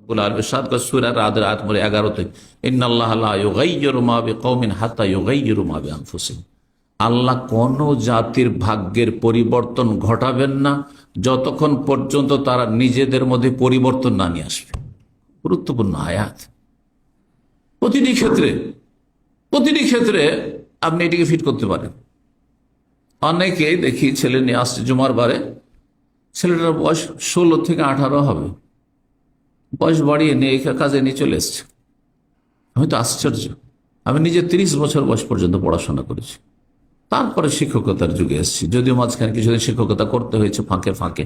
রব্বুল আলামিন ইরশাদ করেন সূরা রাদ আয়াত নম্বর 11-তে, ইন্নাল্লাহা লা ইউগাইয়িরু মা বিকওমিন হাত্তা ইউগাইয়িরু মা বিআনফুসিহিম। আল্লাহ কোন জাতির ভাগ্যের পরিবর্তন ঘটাবেন না যতক্ষণ পর্যন্ত তারা নিজেদের মধ্যে পরিবর্তন না নিয়ে আসবে। গুরুত্বপূর্ণ আয়াত। প্রতিটি ক্ষেত্রে আপনি এটিকে ফিট করতে পারেন। অনেকেই দেখি ছেলে নিয়ে আসছে জুমার বারে, ছেলেটার বয়স 16 থেকে 18 হবে, বয়স বাড়িয়ে নিয়ে এই কাজে নিয়ে চলে এসছে। আমি তো আশ্চর্য। আমি নিজে 30 বছর বয়স পর্যন্ত পড়াশোনা করেছি, তারপরে শিক্ষকতার যুগে এসেছি, যদিও মাঝখানে কিছুদিন শিক্ষকতা করতে হয়েছে ফাঁকে ফাঁকে।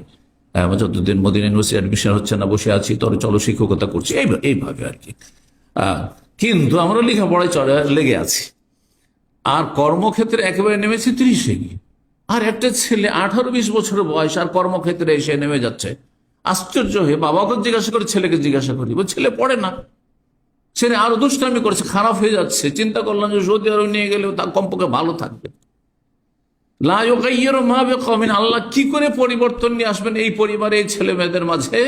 যতদিন মদিনা ইউনিভার্সিটি অ্যাডমিশন হচ্ছে না, বসে আছি, তোর চলো শিক্ষকতা করছি, এইভাবে আর কি। কিন্তু আমরা লেখাপড়ায় লেগে আছি, আর কর্মক্ষেত্রে একেবারে নেমেছি 30-এ গিয়ে। আর একটা ছেলে 18-20 বছরের বয়স আর কর্মক্ষেত্রে এসে নেমে যাচ্ছে। আশ্চর্য হয়ে বাবাকে জিজ্ঞাসা করি, ছেলেকে জিজ্ঞাসা করি, ছেলে পড়ে না, ছেলে আরো দুষ্টামি করেছে, খারাপ হয়ে যাচ্ছে। চিন্তা করলাম যে সৌদি আরব নিয়ে গেলেও তার কমপক্ষে ভালো থাকবে। লা ইউগাইয়িরু মা বিকওমিন, আল্লাহ কি করে পরিবর্তন নিয়ে আসবেন এই পরিবারে, এই ছেলে মেয়েদের মাঝে,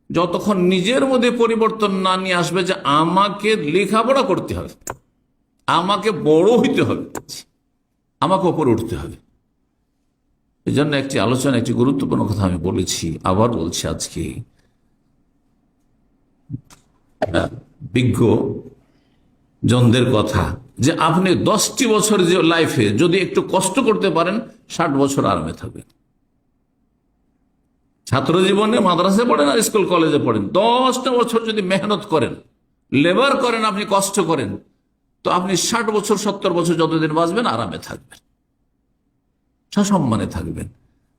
যতক্ষণ নিজের মধ্যে পরিবর্তন না নিয়ে আসবে যে আমাকে লেখাপড়া করতে হবে, আমাকে বড় হইতে হবে, আমাকে ওপরে উঠতে হবে। এই জন্য একটি আলোচনা, একটি গুরুত্বপূর্ণ কথা আমি বলেছি, আবার বলছি আজকে। বিজ্ঞ জনদের কথা যে আপনি 10টি বছর যে লাইফে যদি একটু কষ্ট করতে পারেন, 60 বছর আরামে থাকবেন। ছাত্র জীবনে মাদ্রাসায় পড়েন আর স্কুল কলেজে পড়েন, 10টা বছর যদি মেহনত করেন, লেবার করেন, আপনি কষ্ট করেন, তো আপনি 60 বছর 70 বছর যতদিন বাঁচবেন আরামে থাকবেন, সসম্মানে থাকবেন।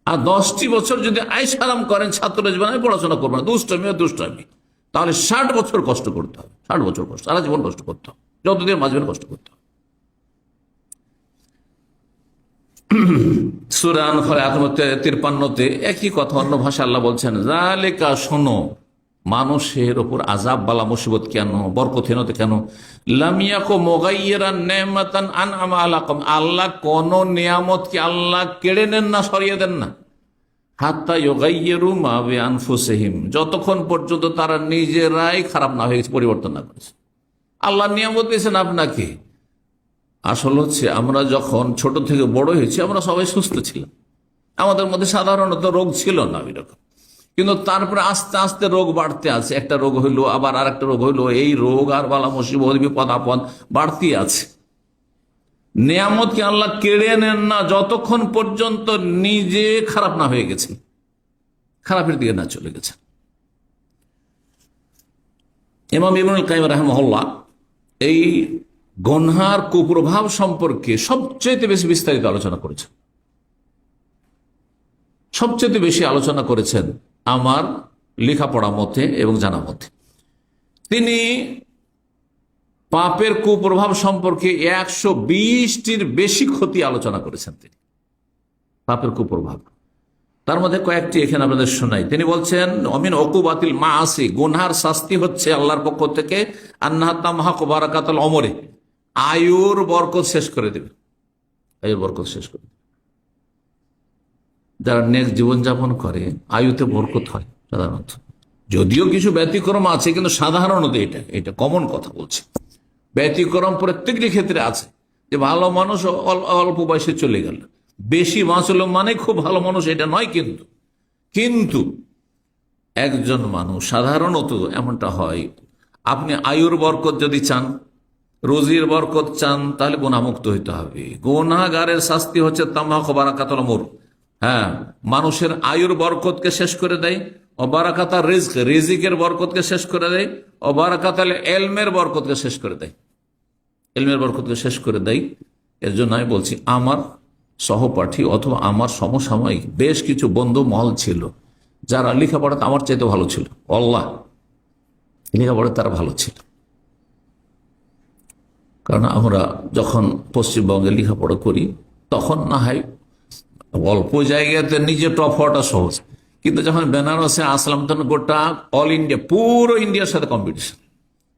আর 10টি বছর যদি আইশ আরাম করেন, ছাত্র জীবনে পড়াশোনা করবেন, দুষ্টামি, তাহলে 60 বছর কষ্ট করতে হবে, 60 বছর কষ্ট, সারা জীবন কষ্ট করতে হবে, যতদিন বাঁচবেন কষ্ট করতে হবে। সূরা আনফাল 53-তে একই কথা অন্য ভাষা আল্লাহ বলছেন, যালিকা, শোনো, মানুষের ওপর আযাব বালা মুসিবত কেন, বরকতহীনতা কেন, লাম ইয়াকু মুগায়্যিরান নি'মাতান আন'আমা আলাইকুম, আল্লাহ কোন নিয়ামতকে আল্লাহ কেড়ে নেন না, সরিয়ে দেন না, হাত্তা ইউগায়্যিরু মা বিআনফুসিহিম, যতক্ষণ পর্যন্ত তারা নিজেরাই খারাপ না হয়ে গেছে, পরিবর্তন না করেছে। আল্লাহ নিয়ামত দিয়েছেন আপনাকে। আসল হচ্ছে আমরা যখন ছোট থেকে বড় হয়েছি, আমরা সবাই সুস্থ ছিলাম, আমাদের মধ্যে সাধারণত রোগ ছিল না এরকম। কিন্তু তারপরে আস্তে আস্তে রোগ বাড়তে আছে, একটা রোগ হইলো, আবার আর একটা রোগ হইলো, এই রোগ আর বালা মুসিবত বিপদ আপদ বাড়তি আছে। নিয়ামতকে আল্লাহ কেড়ে নেন না যতক্ষণ পর্যন্ত নিজে খারাপ না হয়ে গেছে, খারাপের দিকে না চলে গেছে। ইমাম ইবনুল কাইয়িম রাহিমাহুল্লাহ এই গুনহার কুপ্রভাব সম্পর্কে সবচেয়ে বেশি বিস্তারিত আলোচনা করেছেন, সবচেয়ে বেশি আলোচনা করেছেন আমার লেখাপড়া মতে এবং জানা মতে। তিনি পাপের কুপ্রভাব সম্পর্কে 120টির বেশি ক্ষতি আলোচনা করেছেন। তিনি পাপের কুপ্রভাব, তার মধ্যে কয়েকটি এখানে আপনাদের শোনাই। তিনি বলছেন, অমিন উকুবাতিল মাআসি, গুনহার শাস্তি হচ্ছে আল্লাহর পক্ষ থেকে, আন্নাহা তামহাকু বারাকাতুল উমরি, আয়ুর বরকত শেষ করে দেবে, আয়ুর বরকত শেষ করে দেবে। যারা নেক জীবনযাপন করে আয়ুতে বরকত হয় সাধারণত, যদিও কিছু ব্যতিক্রম আছে, কিন্তু সাধারণত এটা কমন কথা বলছে। ব্যতিক্রম প্রত্যেকটি ক্ষেত্রে আছে, যে ভালো মানুষ অল্প বয়সে চলে গেল, বেশি বাঁচল মানে খুব ভালো মানুষ, এটা নয়। কিন্তু একজন মানুষ সাধারণত এমনটা হয়, আপনি আয়ুর বরকত যদি চান, রোজির বরকত চান, তাহলে গুনাহমুক্ত হইতে হবে। গুনাহগারের শাস্তি হচ্ছে তামহাকু বারাকাতুল উমর, মানুষের আয়ুর বরকতকে শেষ করে দেয়, ও বারাকাতার রিজক, রিজিকের বরকতকে শেষ করে দেয়, ও বারাকাতাল ইলমের বরকতকে শেষ করে দেয়, ইলমের বরকতকে শেষ করে দেয়। এর জন্য আমি বলছি, আমার সহপাঠী অথবা আমার সমসাময়িক বেশ কিছু বন্ধু মহল ছিল যারা লেখাপড়াতে আমার চাইতে ভালো ছিল, আল্লাহ লেখাপড়াতে তারা ভালো ছিল। কারণ আমরা যখন পশ্চিমবঙ্গে লেখাপড়া করি, তখন না হয় অল্প জায়গাতে নিজে টপ হওয়াটা সহজ, কিন্তু যখন বেনারসে আসলাম তখন গোটা অল ইন্ডিয়া, পুরো ইন্ডিয়ার সাথে কম্পিটিশন।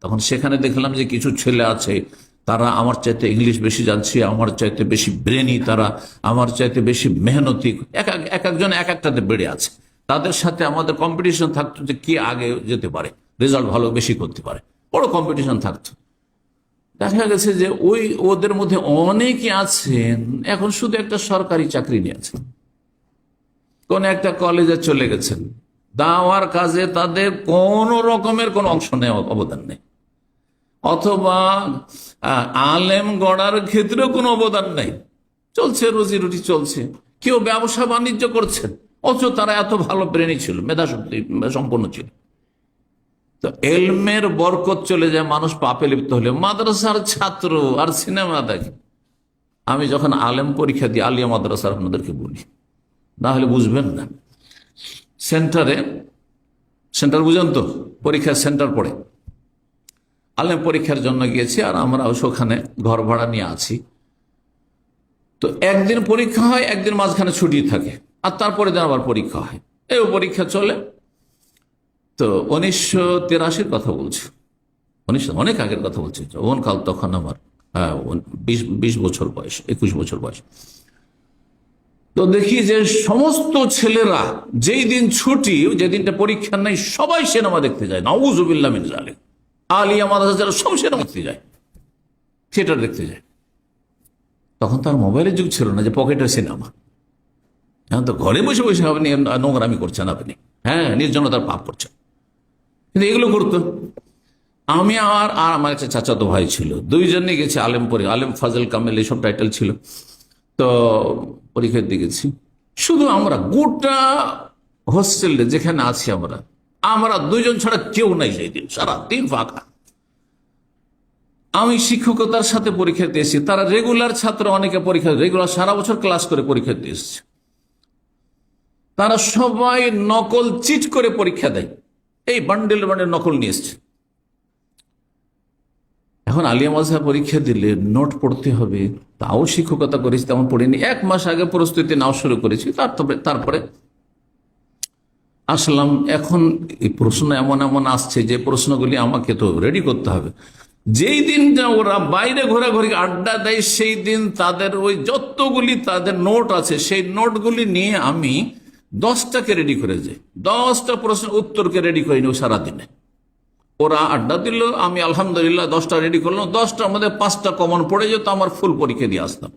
তখন সেখানে দেখলাম যে কিছু ছেলে আছে, তারা আমার চাইতে ইংলিশ বেশি জানছে, আমার চাইতে বেশি ব্রেনি, তারা আমার চাইতে বেশি মেহনতি, এক একজন এক একটাতে বেড়ে আছে। তাদের সাথে আমাদের কম্পিটিশন থাকতো যে কি আগে যেতে পারে, রেজাল্ট ভালো বেশি করতে পারে, বড় কম্পিটিশন থাকতো। দেখা গেছে যে ওদের মধ্যে অনেকে আছেন এখন শুধু একটা সরকারি চাকরি নিয়েছেন, কোন একটা কলেজে চলে গেছেন, দাওয়ার কাজে তাদের কোন রকমের কোন অংশ নেই, অবদান নেই, অথবা আলেম গড়ার ক্ষেত্রেও কোনো অবদান নেই, চলছে রুজি রুটি চলছে, কেউ ব্যবসা বাণিজ্য করছেন, অথচ তারা এত ভালো ব্রেনি ছিল, মেধা শক্তি সম্পন্ন ছিল। তো এলমের বরকত চলে যায়, মানুষ পাপে লিপ্ত হলে মাদ্রাসার ছাত্র আর সিনেমা দেখে। আমি যখন আলেম পরীক্ষা দিই, আলিয়া মাদ্রাসার আপনাদেরকে বলি, না হলে বুঝবেন না, সেন্টার বুঝেন তো, পরীক্ষার সেন্টার পড়ে, আলেম পরীক্ষার জন্য গিয়েছি আর আমরা ওখানে ঘর ভাড়া নিয়ে আছি। তো একদিন পরীক্ষা হয়, একদিন মাঝখানে ছুটি থাকে, আর তারপরে দিন আবার পরীক্ষা হয়, এই পরীক্ষা চলে। তো 1983 কথা বলছি, অনেক আগের কথা বলছি, যৌবন কাল তখন আমার 20 বছর বয়স, 21 বছর বয়স। তো দেখি যে সমস্ত ছেলেরা যেই দিন ছুটি, যে দিনটা পরীক্ষা নেই, সবাই সিনেমা দেখতে যায়, নাউযুবিল্লাহ মিন যালিক। আলিয়া মাদ্রাসা যারা সব সিনেমা দেখতে যায়, থিয়েটার দেখতে যায়। তখন তার মোবাইলের যুগ ছিল না যে পকেটের সিনেমা, এখন তো ঘরে বসে বসে আপনি নোংরামি করছেন, আপনি হ্যাঁ নির্জনতার পাপ করছেন, কিন্তু এগুলো করতো। আমি আর আমার একটা চাচাতো ভাই ছিল, দুইজনে গেছি আলেম আলেম ফাজল কামেল এইসব টাইটেল ছিল। তো পরীক্ষা দিয়ে গেছি, শুধু আমরা গোটা হোস্টেলে যেখানে আছি আমরা দুইজন ছাড়া কেউ নাই সেই দিন, সারা দিন ফাঁকা। আমি শিক্ষকতার সাথে পরীক্ষা দিয়েছি, তারা রেগুলার ছাত্র, অনেকে পরীক্ষা রেগুলার সারা বছর ক্লাস করে পরীক্ষা দিয়ে এসছে। তারা সবাই নকল চিট করে পরীক্ষা দেয়, এই বান্ডেল নকল নিয়ে এসছে। এখন আলিয়া মাদ্রাসা পরীক্ষা দিলে নোট পড়তে হবে, তাও শিক্ষকতা করেছি, তেমন পড়িনি, 1 মাস আগে প্রস্তুতি নাও শুরু করেছি। তারপরে আসলাম। এখন এই প্রশ্ন এমন এমন আসছে যে প্রশ্নগুলি আমাকে তো রেডি করতে হবে। যেই দিন ওরা বাইরে ঘোরাঘুরি আড্ডা দেয়, সেই দিন তাদের ওই যতগুলি তাদের নোট আছে, সেই নোটগুলি নিয়ে আমি 10টাকে রেডি করে যাই, 10টা প্রশ্নের উত্তরকে রেডি করে নিও সারাদিনে। ওরা আড্ডা দিল, আমি আলহামদুলিল্লাহ 10টা রেডি করলাম, 10টার মধ্যে 5টা কমন পড়ে যেত, আমার ফুল পরীক্ষা দিয়ে আসতাম।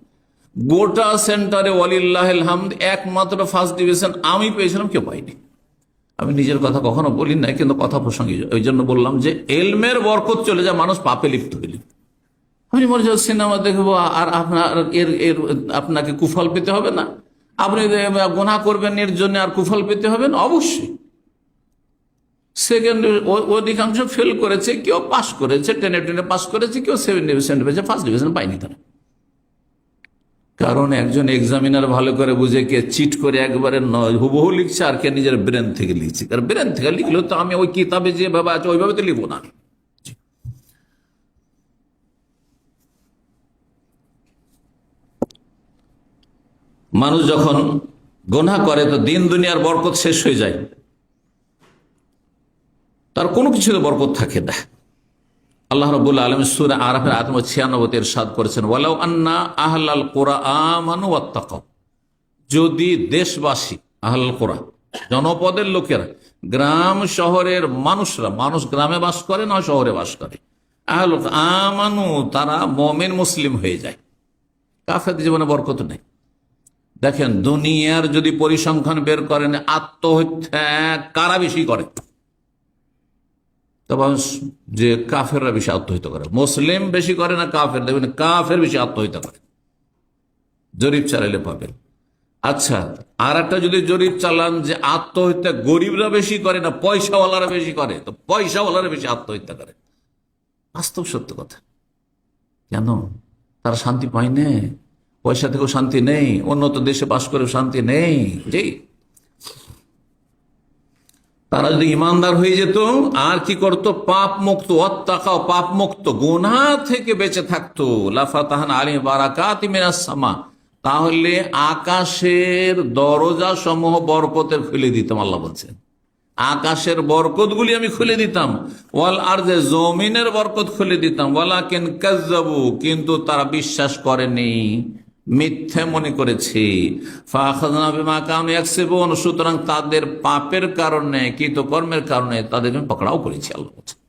গোটা সেন্টারে ওয়ালিল্লাহিল হামদ একমাত্র ফার্স্ট ডিভিশন আমি পেয়েছিলাম, কেউ পাইনি। আমি নিজের কথা কখনো বলি না, কিন্তু কথা প্রসঙ্গে ওই জন্য বললাম যে এলমের বরকত চলে যায়, মানুষ পাপে লিপ্ত হইলে। আপনি মনে হচ্ছে সিনেমা দেখবো আর আপনাকে কুফল পেতে হবে না, আপনি গুনাহ করবেন এর জন্য আর কুফল পেতে হবে না, অবশ্যই। সেকেন্ড অধিকাংশ ফেল করেছে, কেউ পাস করেছে, টেনে পাস করেছে, কেউ 7 ডিভিশন পেয়েছে, ফার্স্ট ডিভিশন পাইনি তারা। কারণ একজন এক্সামিনার ভালো করে বুঝে কে চিট করে একবারে হুবহু লিখছে, আর কে নিজের ব্রেন থেকে লিখছে। আর ব্রেন থেকে লিখলে তো আমি ওই কিতাবে যেভাবে আছে ওইভাবে তো লিখবো না। মানুষ যখন গুনাহ করে তো দিন দুনিয়ার বরকত শেষ হয়ে যায়, তার কোনো কিছুতে বরকত থাকে না। আল্লাহ রাব্বুল আলামিন সূরা আরাফের আয়াত 96 ইরশাদ করেছেন, ওয়ালাউ আন্না আহলাল কুরআ আমানু ওয়াত্তাকাউ, যদি দেশবাসী, আহলাল কুরআ জনপদের লোকেরা, গ্রাম শহরের মানুষরা, মানুষ গ্রামে বাস করে না শহরে বাস করে, আহলাল আমানু তারা মুমিন মুসলিম হয়ে যায়, কাফেরদের জীবনে বরকত নেই। দেখেন দুনিয়ার যদি পরিসংখ্যান বের করেন, আত্মহত্যা কারা বেশি করে? তবে যে কাফেররা বেশি আত্মহত্যা করে, মুসলিম বেশি করে না কাফের? দেখবেন কাফের বেশি আত্মহত্যা করে, জরিপ চালাইলে পাবেন। আচ্ছা, আর একটা যদি জরিপ চালান যে আত্মহত্যা গরিবরা বেশি করে না পয়সাওয়ালারা বেশি করে, তো পয়সাওয়ালারা বেশি আত্মহত্যা করে। বাস্তব সত্য কথা। কেন? তারা শান্তি পায় না, পয়সা থেকেও শান্তি নেই, উন্নত দেশে বাস করেও শান্তি নেই। জি, তারা যদি ইমানদার হয়ে যেত আর কি করতো, পাপ মুক্ত, ওয়াত্তাকাও পাপ মুক্ত, গুনাহ থেকে বেঁচে থাকতো, লাফাতাহানা আলাইহিম বারাকাতিম মিনাস সামা, তাহলে আকাশের দরজা সমূহ বরকতের খুলে দিতাম। আল্লাহ বলছেন আকাশের বরকতগুলি আমি খুলে দিতাম, ওয়াল আরদে জমিনের বরকত খুলে দিতাম, ওয়ালাকিন কাজ্জাবু কিন্তু তারা বিশ্বাস করেনি, মিথ্যে মনে করেছি। ফাখাযনা বিমা কানু ইয়াকসিবুন, সুতরাং তাদের পাপের কারণে, কৃতকর্মের কারণে তাদের পাকড়াও করেছি। আল্লাহ বলছেন